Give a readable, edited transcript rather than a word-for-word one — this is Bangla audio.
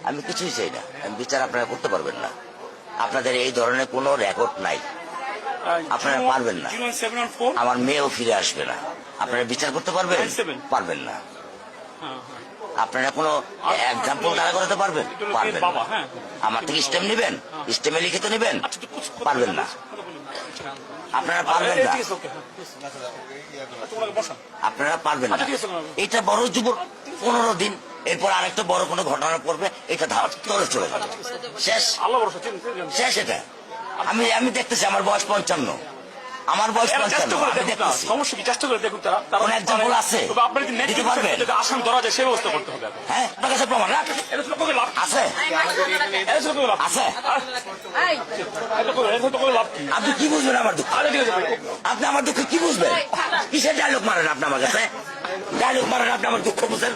আমি কিছুই চাই না, আমি বিচার আপনারা করতে পারবেন না। আপনাদের এই ধরনের কোনো রেকর্ড নাই, আপনারা পারবেন না। আমার মেয়েও ফিরে আসবে না। আপনারা বিচার করতে পারবেন? পারবেন না। আপনারা কোনো এক্সাম্পল দাঁড়া করাতে পারবেন? পারবেন না। আমার থেকে স্টেম নেবেন, স্টেমে লিখিত নেবেন? পারবেন না। আপনারা পারবেন না, আপনারা পারবেন না। এটা বড় যুব 15 দিন, এরপর আরেকটা বড় কোনো ঘটনা পড়বে, এটা ধার তলে চলে যাবে, শেষ শেষ। এটা আমি দেখতেছি, আমার বয়স 55, আমার বয়স 55, আমি দেখতেছি। সমস্যা কি, চেষ্টা করে দেখুন তারা কোন এক্সাম্পল আছে দিতে পারবেন? আসাম ধরা যায় সেই ব্যবস্থা করতে হবে। হ্যাঁ, আপনার কাছে প্রমাণ আছে? আছে? আপনি কি বুঝবেন আমার দুঃখ? আপনি আমার দুঃখ কি বুঝবেন? কিসের ডায়লগ মারেন আপনি আমার কাছে? ডায়লগ মারেন আপনি আমার দুঃখ বুঝেন?